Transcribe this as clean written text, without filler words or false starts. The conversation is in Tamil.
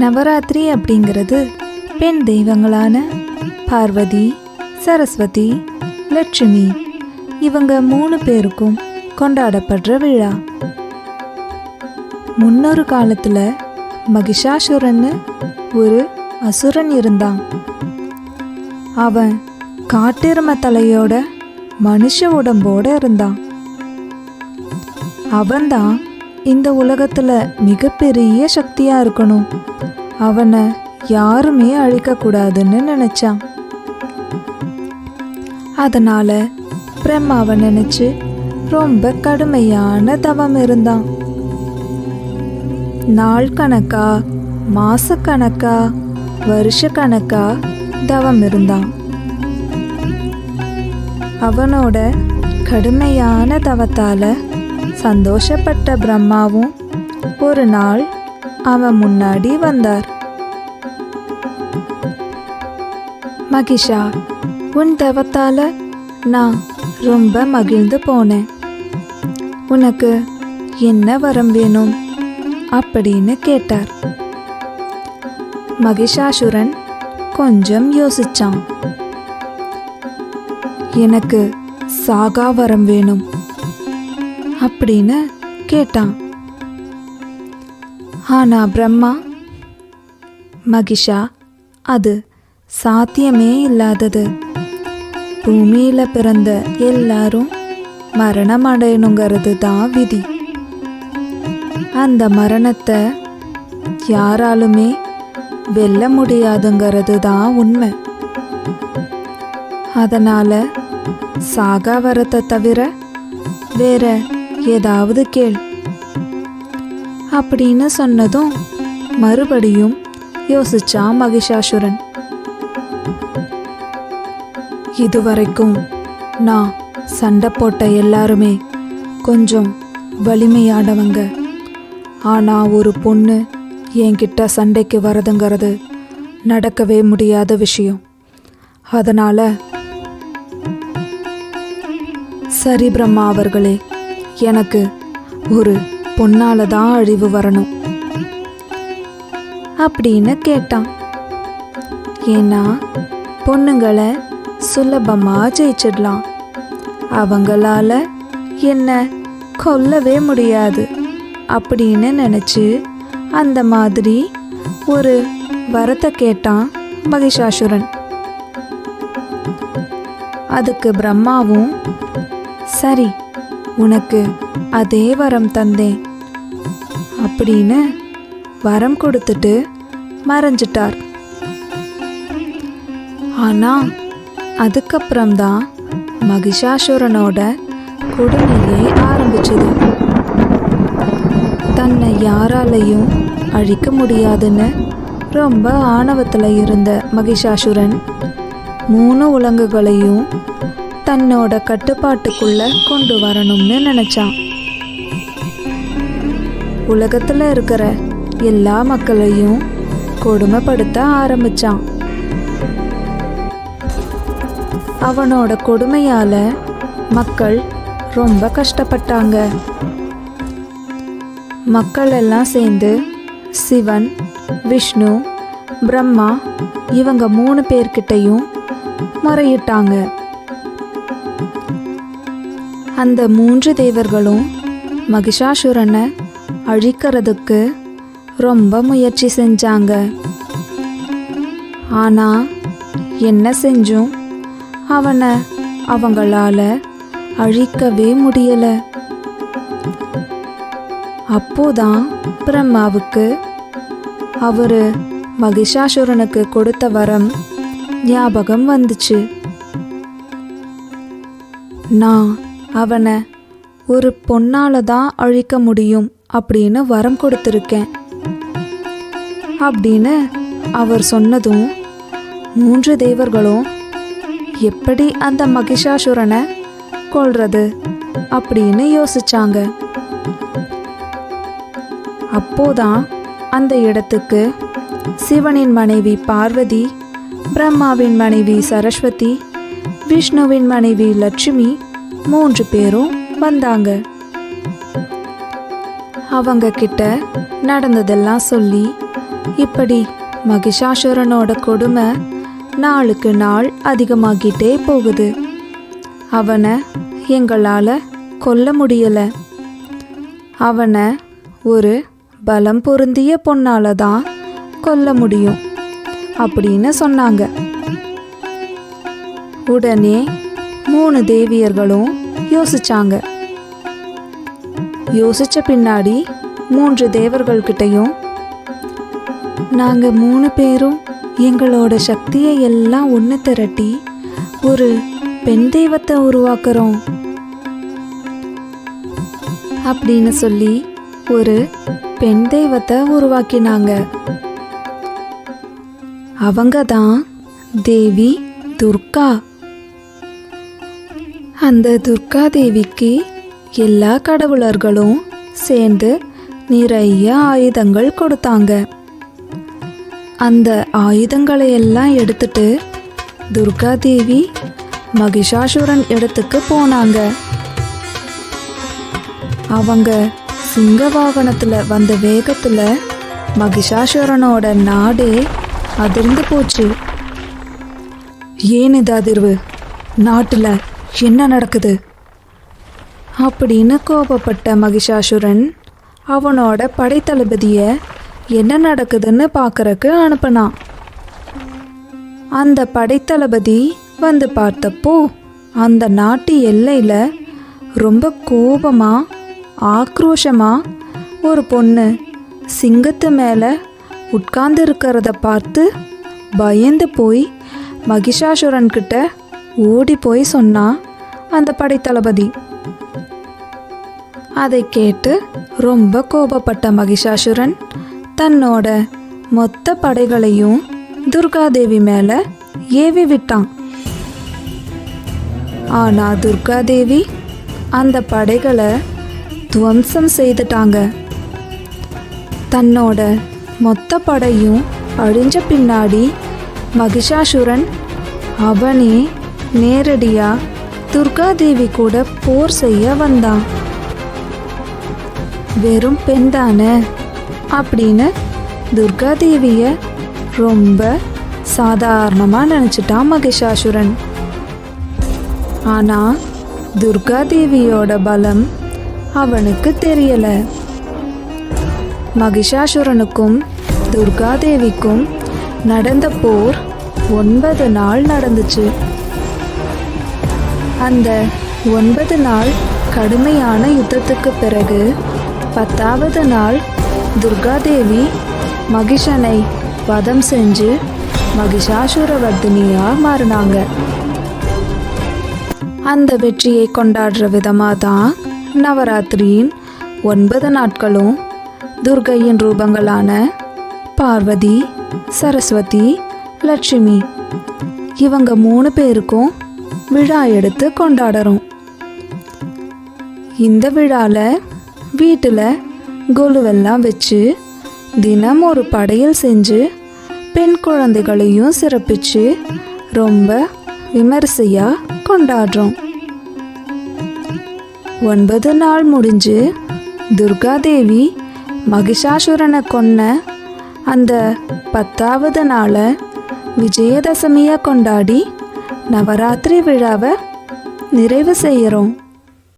நவராத்திரி அப்படிங்கிறது பெண் தெய்வங்களான பார்வதி, சரஸ்வதி, லட்சுமி இவங்க 3 பேருக்கும் கொண்டாடப்படுற விழா. முன்னொரு காலத்தில் மகிஷாசுரன்னு ஒரு அசுரன் இருந்தான். அவன் காட்டெருமை தலையோட மனுஷ உடம்போட இருந்தான். அவன்தான் இந்த உலகத்தில் மிகப்பெரிய சக்தியாக இருக்கணும், அவனை யாருமே அழிக்கக்கூடாதுன்னு நினச்சான். அதனால் பிரம்மாவை நினச்சி ரொம்ப கடுமையான தவம் இருந்தான். நாள் கணக்கா, மாசக்கணக்கா, வருஷ கணக்கா தவம் இருந்தான். அவனோட கடுமையான தவத்தால் சந்தோஷப்பட்ட பிரம்மாவும் ஒரு நாள் அவன் முன்னாடி வந்தார். மகிஷா, உன் தவத்தால் நான் ரொம்ப மகிழ்ந்து போனேன். உனக்கு என்ன வரம் வேணும் அப்படின்னு கேட்டார். மகிஷாசுரன் கொஞ்சம் யோசிச்சான். எனக்கு சாகா வரம் வேணும் அப்படின்னு கேட்டான். ஆனா பிரம்மா, மகிஷா, அது சாத்தியமே இல்லாதது. பூமியில பிறந்த எல்லாரும் மரணம் அடையணுங்கிறது தான் விதி. அந்த மரணத்தை யாராலுமே வெல்ல முடியாதுங்கிறது தான் உண்மை. அதனால சாகா வரத்தை தவிர வேற ஏதாவது கேள் அப்படின்னு சொன்னதும் மறுபடியும் யோசிச்சான் மகிஷாசுரன். இதுவரைக்கும் நான் சண்டை போட்ட எல்லாருமே கொஞ்சம் வலிமையானவங்க. ஆனால் ஒரு பொண்ணு என்கிட்ட சண்டைக்கு வரதுங்கிறது நடக்கவே முடியாத விஷயம். அதனால் சரி பிரம்மா அவர்களே, எனக்கு ஒரு பொண்ணால தான் அழிவு வரணும் அப்படின்னு கேட்டான். ஏன்னா பொண்ணுங்களை சுலபமாக ஜெயிச்சிடலாம், அவங்களால என்ன கொல்லவே முடியாது அப்படின்னு நினச்சி அந்த மாதிரி ஒரு வரத்தை கேட்டான் மகிஷாசுரன். அதுக்கு பிரம்மாவும் சரி, உனக்கு அதே வரம் தந்தேன் அப்படின்னு வரம் கொடுத்துட்டு மறைஞ்சிட்டார். ஆனால் அதுக்கப்புறம்தான் மகிஷாசுரனோட கொடுமையே ஆரம்பிச்சது. தன்னை யாராலையும் அழிக்க முடியாதுன்னு ரொம்ப ஆணவத்தில் இருந்த மகிஷாசுரன் 3 உலங்குகளையும் தன்னோட கட்டுப்பாட்டுக்குள்ள கொண்டு வரணும்னு நினைச்சான். உலகத்தில் இருக்கிற எல்லா மக்களையும் கொடுமைப்படுத்த ஆரம்பிச்சான். அவனோட கொடுமையால மக்கள் ரொம்ப கஷ்டப்பட்டாங்க. மக்கள் எல்லாம் சேர்ந்து சிவன், விஷ்ணு, பிரம்மா இவங்க 3 பேர்கிட்டையும் முறையிட்டாங்க. அந்த 3 தேவர்களும் மகிஷாசுரனை அழிக்கிறதுக்கு ரொம்ப முயற்சி செஞ்சாங்க. ஆனால் என்ன செஞ்சும் அவனை அவங்களால அழிக்கவே முடியல. அப்போதான் பிரம்மாவுக்கு அவர் மகிஷாசுரனுக்கு கொடுத்த வரம் ஞாபகம் வந்துச்சு. நான் அவனை ஒரு பொண்ணால தான் அழிக்க முடியும் அப்படின்னு வரம் கொடுத்துருக்கேன் அப்படின்னு அவர் சொன்னதும் 3 தேவர்களும் எப்படி அந்த மகிஷாசுரனை கொல்றது அப்படின்னு யோசிச்சாங்க. அப்போதான் அந்த இடத்துக்கு சிவனின் மனைவி பார்வதி, பிரம்மாவின் மனைவி சரஸ்வதி, விஷ்ணுவின் மனைவி லட்சுமி 3 பேரும் வந்தாங்க. அவங்க கிட்ட நடந்ததெல்லாம் சொல்லி இப்படி மகிஷாசுரனோட கொடுமை நாளுக்கு நாள் அதிகமாகிட்டே போகுது. அவனை எங்களால் கொல்ல முடியலை. அவனை ஒரு பலம் பொருந்திய பொண்ணால தான் கொல்ல முடியும் அப்படின்னு சொன்னாங்க. உடனே 3 தேவியர்களும் யோசிச்சாங்க. யோசிச்ச பின்னாடி 3 தேவர்கள்கிட்டையும், நாங்கள் 3 பேரும் எங்களோட சக்தியை எல்லாம் ஒன்று திரட்டி ஒரு பெண் தெய்வத்தை உருவாக்குறோம் அப்படின்னு சொல்லி ஒரு பெண் தெய்வத்தை உருவாக்கினாங்க. அவங்க தான் தேவி துர்கா. அந்த துர்கா தேவிக்கு எல்லா கடவுளர்களும் சேர்ந்து நிறைய ஆயுதங்கள் கொடுத்தாங்க. அந்த ஆயுதங்களை எல்லாம் எடுத்துட்டு துர்கா தேவி மகிஷாசுரன் இடத்துக்கு போனாங்க. அவங்க சிங்க வாகனத்துல வந்த வேகத்துல மகிஷாசுரனோட நாடே அதிர்ந்து போச்சு. ஏன் இது அதிர்வு? நாட்டுல என்ன நடக்குது அப்படின்னு கோபப்பட்ட மகிஷாசுரன் அவனோட படைத்தளபதிய என்ன நடக்குதுன்னு பார்க்கறக்கு அனுப்பினான். அந்த படைத்தளபதி வந்து பார்த்தப்போ அந்த நாட்டு எல்லையில ரொம்ப கோபமா ஆக்ரோஷமா ஒரு பொண்ணு சிங்கத்து மேலே உட்கார்ந்து இருக்கிறத பார்த்து பயந்து போய் மகிஷாசுரன்கிட்ட ஓடி போய் சொன்னான் அந்த படைத்தளபதி. அதை கேட்டு ரொம்ப கோபப்பட்ட மகிஷாசுரன் தன்னோட மொத்த படைகளையும் துர்காதேவி மேலே ஏவி விட்டான். ஆனா துர்காதேவி அந்த படைகளை துவம்சம் செய்துட்டாங்க. தன்னோட மொத்த படையும் அழிஞ்ச பின்னாடி மகிஷாசுரன் அவனே நேரடியா துர்காதேவி கூட போர் செய்ய வந்தான். வெறும் பெண் தானே அப்படின்னு துர்காதேவிய ரொம்ப சாதாரணமா நினைச்சிட்டான் மகிஷாசுரன். ஆனா துர்காதேவியோட பலம் அவனுக்கு தெரியல. மகிஷாசுரனுக்கும் துர்காதேவிக்கும் நடந்த போர் 9 நாள் நடந்துச்சு. அந்த 9 நாள் கடுமையான யுத்தத்துக்கு பிறகு 10வது நாள் துர்காதேவி மகிஷனை வதம் செஞ்சு மகிஷாசுரவர்தினியா மாறினாங்க. அந்த வெற்றியை கொண்டாடுற விதமாக தான் நவராத்திரியின் 9 நாட்களும் துர்கையின் ரூபங்களான பார்வதி, சரஸ்வதி, லட்சுமி இவங்க 3 பேருக்கும் விழா எடுத்து கொண்டாடுறோம். இந்த விழாவில் வீட்டில் கொலுவெல்லாம் வச்சு தினம் ஒரு படையல் செஞ்சு பெண் குழந்தைகளையும் சிறப்பிச்சு ரொம்ப விமரிசையாக கொண்டாடுறோம். 9 நாள் முடிஞ்சு துர்காதேவி மகிஷாசுரனை கொன்ன அந்த 10வது நாளை விஜயதசமியை கொண்டாடி நவராத்திரி விழாவை நிறைவு செய்கிறோம்.